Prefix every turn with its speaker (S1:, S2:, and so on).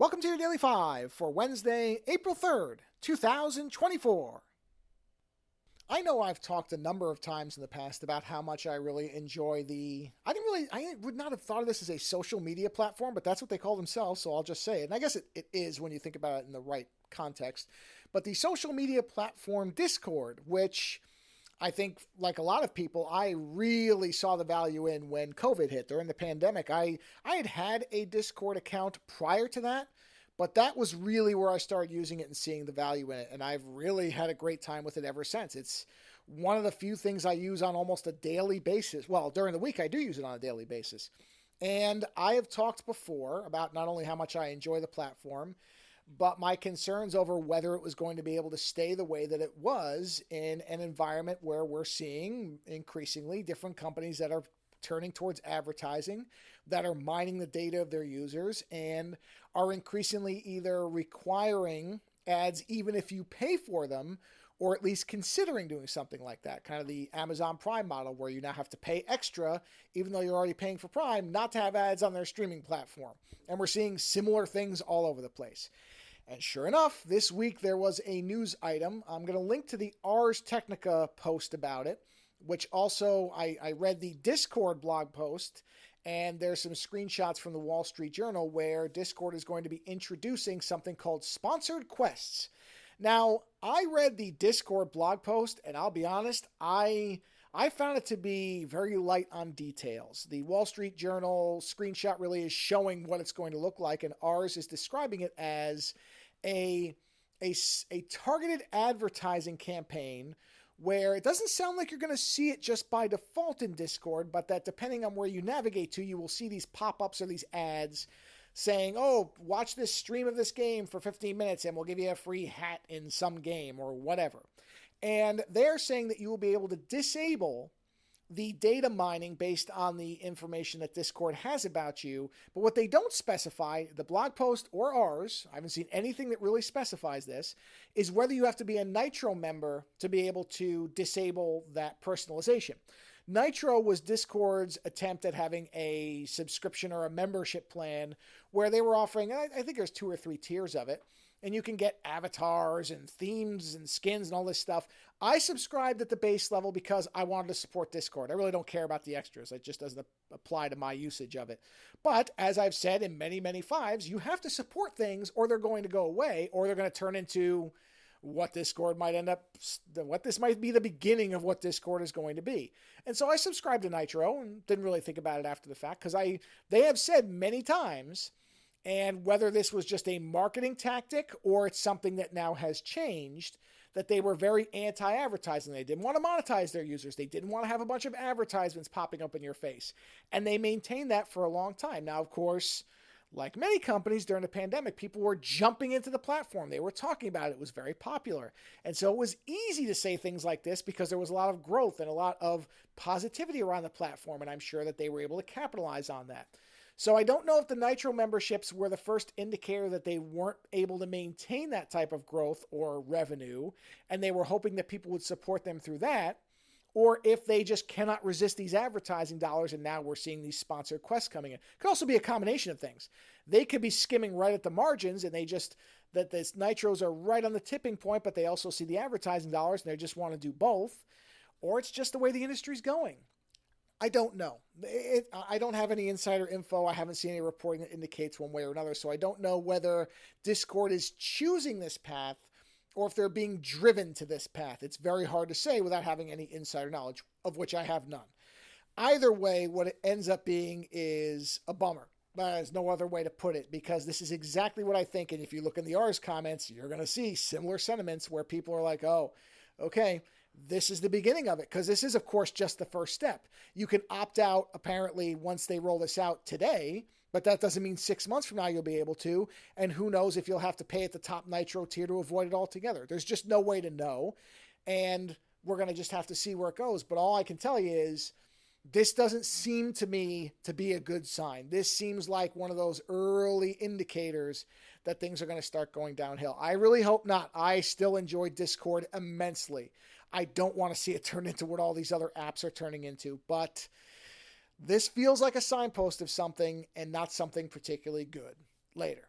S1: Welcome to your Daily 5 for Wednesday, April 3rd, 2024. I know I've talked a number of times in the past about how much I really enjoy I would not have thought of this as a social media platform, but that's what they call themselves, so I'll just say it. And I guess it is when you think about it in the right context. But the social media platform Discord, which I think, like a lot of people, I really saw the value in when COVID hit during the pandemic. I had a Discord account prior to that, but that was really where I started using it and seeing the value in it. And I've really had a great time with it ever since. It's one of the few things I use on almost a daily basis. Well, during the week, I do use it on a daily basis. And I have talked before about not only how much I enjoy the platform, but my concerns over whether it was going to be able to stay the way that it was in an environment where we're seeing increasingly different companies that are turning towards advertising, that are mining the data of their users, and are increasingly either requiring ads even if you pay for them, or at least considering doing something like that. Kind of the Amazon Prime model where you now have to pay extra, even though you're already paying for Prime, not to have ads on their streaming platform. And we're seeing similar things all over the place. And sure enough, this week there was a news item. I'm going to link to the Ars Technica post about it, which also I read the Discord blog post, and there's some screenshots from the Wall Street Journal where Discord is going to be introducing something called sponsored quests. Now, I read the Discord blog post, and I'll be honest, I found it to be very light on details. The Wall Street Journal screenshot really is showing what it's going to look like, and ours is describing it as a targeted advertising campaign where it doesn't sound like you're going to see it just by default in Discord, but that depending on where you navigate to, you will see these pop-ups or these ads saying, oh, watch this stream of this game for 15 minutes and we'll give you a free hat in some game or whatever. And they're saying that you will be able to disable the data mining based on the information that Discord has about you. But what they don't specify, the blog post or ours, I haven't seen anything that really specifies this, is whether you have to be a Nitro member to be able to disable that personalization. Nitro was Discord's attempt at having a subscription or a membership plan where they were offering, I think there's 2 or 3 tiers of it, and you can get avatars and themes and skins and all this stuff. I subscribed at the base level because I wanted to support Discord. I really don't care about the extras. It just doesn't apply to my usage of it. But as I've said in many, many fives, you have to support things or they're going to go away or they're going to turn into what Discord might end up, what this might be the beginning of what Discord is going to be. And so I subscribed to Nitro and didn't really think about it after the fact because they have said many times, and whether this was just a marketing tactic or it's something that now has changed, that they were very anti-advertising. They didn't want to monetize their users. They didn't want to have a bunch of advertisements popping up in your face. And they maintained that for a long time. Now, of course, like many companies during the pandemic, people were jumping into the platform. They were talking about it. It was very popular. And so it was easy to say things like this because there was a lot of growth and a lot of positivity around the platform. And I'm sure that they were able to capitalize on that. So I don't know if the Nitro memberships were the first indicator that they weren't able to maintain that type of growth or revenue, and they were hoping that people would support them through that, or if they just cannot resist these advertising dollars and now we're seeing these sponsored quests coming in. It could also be a combination of things. They could be skimming right at the margins and that this Nitros are right on the tipping point, but they also see the advertising dollars and they just want to do both, or it's just the way the industry's going. I don't know. I don't have any insider info. I haven't seen any reporting that indicates one way or another. So I don't know whether Discord is choosing this path or if they're being driven to this path. It's very hard to say without having any insider knowledge, of which I have none. Either way, what it ends up being is a bummer. There's no other way to put it because this is exactly what I think. And if you look in the Rs comments, you're going to see similar sentiments where people are like, oh, okay, this is the beginning of it, because this is, of course, just the first step. You can opt out, apparently, once they roll this out today, but that doesn't mean 6 months from now you'll be able to, and who knows if you'll have to pay at the top Nitro tier to avoid it altogether. There's just no way to know, and we're going to just have to see where it goes. But all I can tell you is this doesn't seem to me to be a good sign. This seems like one of those early indicators that things are going to start going downhill. I really hope not. I still enjoy Discord immensely. I don't want to see it turn into what all these other apps are turning into, but this feels like a signpost of something and not something particularly good. Later.